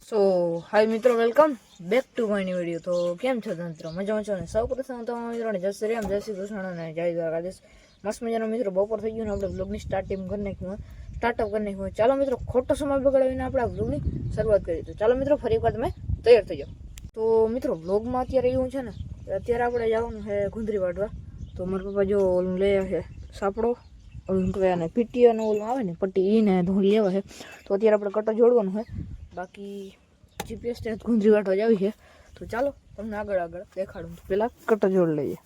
સો હાય મિત્રો, welcome back to my new video. તો કેમ છો મિત્રો? મજામાં છો ને? સૌ પ્રથમ તમારા મિત્રોને જય શ્રી રામ, જય શ્રી કૃષ્ણ અને જય દ્વારકાધીશ. મસ્ત મજાનો મિત્રો બપોર થઈ ગયું ને આપણે બ્લોગની સ્ટાર્ટઅપ કરી નાખ્યું હોય. ચાલો મિત્રો, ખોટો સમય બગાડીને આપણે આ બ્લોગની શરૂઆત કરી. તો ચાલો મિત્રો, ફરી એકવાર તમે તૈયાર થઈ જાઓ. તો મિત્રો, બ્લોગમાં અત્યારે એવું છે ને, અત્યારે આપણે જવાનું છે ગુંદરી વાટવા. તો મારા પપ્પા જો ઓલું લઈ આવે સાપડો, ઓલું કહેવાય અને પીટી અને ઓલું આવે ને પટ્ટી એને ધોળી લેવા છે. તો અત્યારે આપણે કટર જોડવાનું હોય. બાકી જીપીએસ ત્યાં ગુંદરી વાટવા જ આવી છે. તો ચાલો તમને આગળ દેખાડું. પહેલાં કટર જોડ લઈએ.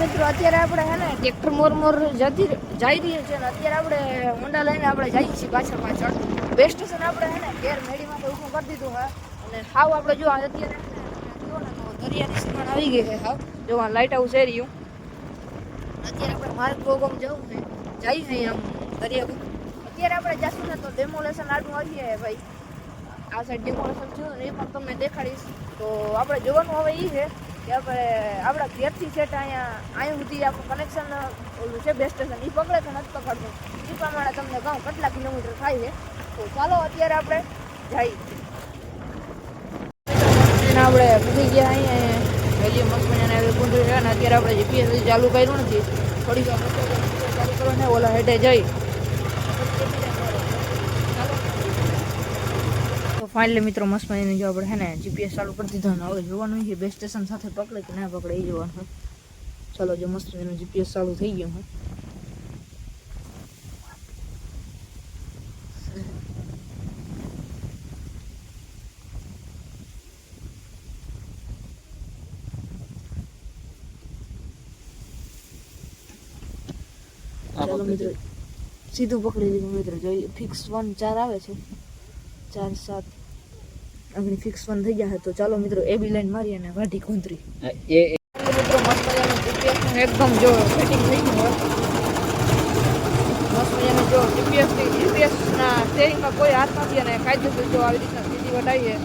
મિત્રો, અત્યારે આપણે છે ને ટ્રેક્ટર મોર જઈ રહીએ છીએ. અત્યારે આપણે હોન્ડા લઈને આપણે જઈએ છીએ પાછળ. બેસ્ટ સ્ટેશન આપણે છે ને ઘેર મેળીમાં ઊભું કરી દીધું હોય. અને હાવ આપણે જો અત્યારે જો ને તો દરિયાની સીમાણ આવી ગઈ છે. હાવ જો લાઇટ હાઉસ છે રહ્યું. અત્યારે આપણે માર્ગ પ્રોગ્રામ જવું છે, જઈએ છીએ આમ દરિયા. અત્યારે આપણે જશું ને તો ડેમોલેશન આટલું આવીએ ભાઈ. આ સાઈડ ડેમોલેશન થયું ને એ પણ તમને દેખાડીશ. તો આપણે જોવાનું હવે એ છે કે આપણે આપણા ઘેરથી સેટ અહીંયા સુધી આપણું કનેક્શન ઓલું છે બેસ્ટ સ્ટેશન, એ પકડે કે નથી પકડતું એ પ્રમાણે તમને કહું કેટલા કિલોમીટર થાય છે. તો ચાલો અત્યારે આપણે જઈએ. આપણે પૂછી ગયા અહીંયા વેલી મસ્ત મજાને ગુંદરી છે ને. અત્યારે આપણે જીપીએસ ચાલુ કર્યું નથી, થોડીક ચાલુ કરો ને ઓલા હેઠે જઈ. તો ફાઇનલી મિત્રો, મસ્ત મજાની જો આપણે છે ને જીપીએસ ચાલુ કરી દીધો ને હવે જોવાનું છે બેસ્ટ સ્ટેશન સાથે પકડે કે ના પકડે એ જોવાનું હોય. ચાલો, જો મસ્ત મજાનું જીપીએસ ચાલુ થઈ ગયું હોય. ચાલો મિત્રો, સીધું પકડી લીધું મિત્રો. જોઈએ ફિક્સ 1 4 આવે છે, 4 7 આગળ ફિક્સ 1 થઈ ગયા. તો ચાલો મિત્રો, એ બી લાઈન મારી અને વાઢી ગુંદરી. મિત્રો, મસ્ત મજાનું જીપીએસ એકદમ જો ફિટિંગ થઈ ગયું હોય. મસ્ત મજાનું જો જીપીએસ ના સ્ટેરિંગમાં કોઈ હાથ નથી અને કાયદેસર જો આવી રીતના સીધી વટાવીએ.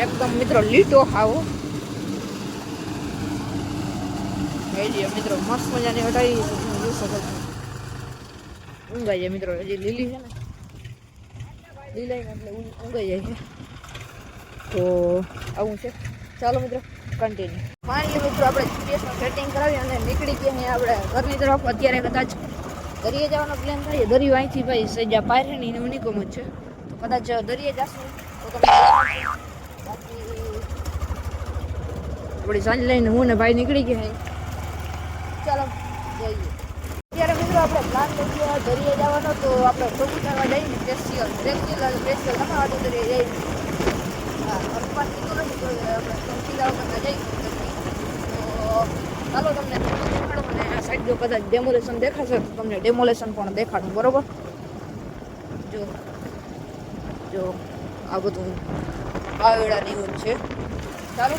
એકદમ મિત્રો લીટો આવો મિત્રો, મસ્ત મજાની હટાવી જોઈ શકો છો. ઊંઘાઈ જાય મિત્રો, હજી લીલી છે ને, લીલાઈ એટલે ઊંઘાઈ જાય છે. તો આવું છે. ચાલો મિત્રો, કન્ટિન્યુ. ફાઇનલી મિત્રો, આપણે જીપીએસમાં સેટિંગ કરાવી અને નીકળી ગયા આપણે ઘરની તરફ. અત્યારે કદાચ દરિયે જવાનો પ્લાન થાય. દરિયો અહીંથી ભાઈ સજા પાયરેની નિકોમ જ છે. તો કદાચ દરિયે જશું તો તમને આપણી સાંજ લઈને હું ને ભાઈ નીકળી ગયા. ચાલો જઈએ. અત્યારે મિત્રો આપણે પ્લાન લઈ ગયા દરિયે જવાનો. તો આપણે ચોકીદારમાં જઈને સ્પેશિયલ લખાવાથી દરિયે જઈએ. હા, અપવાદ કીધું નથી તો આપણે ચોકીદાર કરતા જઈએ. તો ચાલો તમને દેખાડો. અને આ સાઈડ જો કદાચ ડેમોલેશન દેખાશે તો તમને ડેમોલેશન પણ દેખાડું. બરોબર? જો આ બધું પાવેડાની એવું છે. ચાલો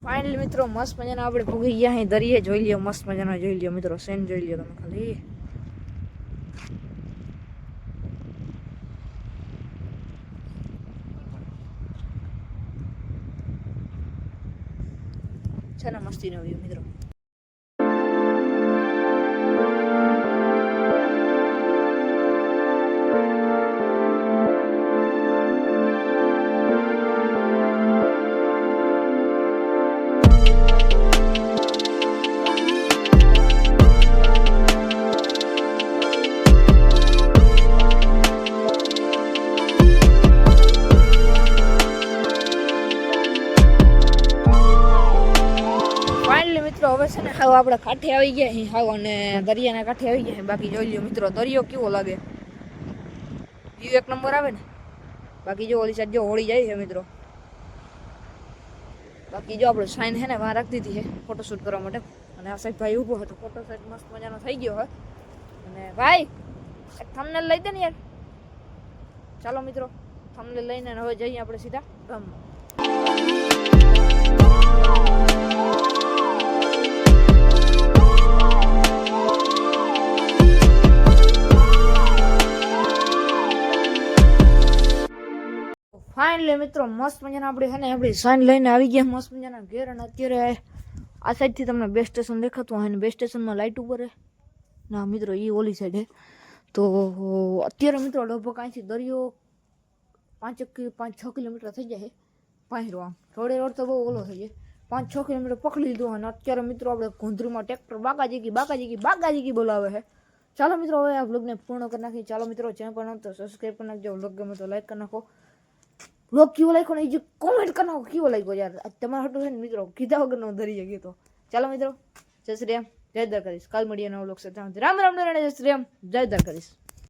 ફાઇનલી મિત્રો, મસ્ત મજાના આપણે ભૂગી ગયા અહીં દરિયે. જોઈ લ્યો મસ્ત મજાનો, જોઈ લ્યો મિત્રો સીન જોઈ લ્યો તમે ખાલી. છે ને મસ્તીનો વ્યૂ મિત્રો. મિત્રો, હવે છે ને હાવ આપણે કાંઠે આવી ગયા અહીં હાવ, અને દરિયાના કાંઠે આવી ગયા. બાકી જોઈ લ્યો મિત્રો, દરિયો કેવો લાગે, વ્યૂ એક નંબર આવે ને. બાકી જો ઓલી સાઈડ જો હોળી જાય છે મિત્રો. બાકી જો આપણે સાઈન છે ને વાં રાખી દીધી છે ફોટોશૂટ કરવા માટે. અને આ સાઈડ ભાઈ ઊભો હતો, ફોટો સાઈડ મસ્ત મજાનો થઈ ગયો હોય. અને ભાઈ એક થંબનેલ લઈ દે ને યાર. ચાલો મિત્રો, થંબનેલ લઈને હવે જઈએ આપણે સીધા ગામમાં. ફાઇનલી મિત્રો મસ્ત મજાના આપણે છે ને આપણી સાઈન લઈને આવી ગયા મસ્ત મજાના ઘેર. અને અત્યારે આ સાઈડથી તમને બે સ્ટેશન દેખાતું હોય ને બે સ્ટેશનમાં લાઇટ ઉપર હે ના મિત્રો એ ઓલી સાઈડ હે. તો અત્યારે મિત્રો લગભગ અહીંથી દરિયો 5-6 કિલોમીટર થઈ જાય પાંયરો. આમ રોડ તો બહુ ઓલો થઈ જાય 5-6 કિલોમીટર પકડી લીધું. અને અત્યારે મિત્રો આપણે ગોંધરીમાં ટ્રેક્ટર બાગાજીકી બોલાવે છે. ચાલો મિત્રો હવે આ વ્લોગને પૂર્ણ કરી નાખીએ. ચાલો મિત્રો ચેનલ પર તો સબસ્ક્રાઈબ કરી નાખજો. વ્લોગ ગમે તો લાઈક કરી નાખો. વ્લોગ કેવો લાગ્યો ને એ જે કોમેન્ટ કરી નાખો કેવો લાગ્યો યાર. તમારા હાટું છે ને મિત્રો કીધા વગરનો ધરી ગયો તો. ચાલો મિત્રો જય શ્રી રામ જય દ્વારકાધીશ. કાલ મળીએ નવો વ્લોગ સાથે. રામ રામ જય શ્રી રામ જય દ્વારકાધીશ.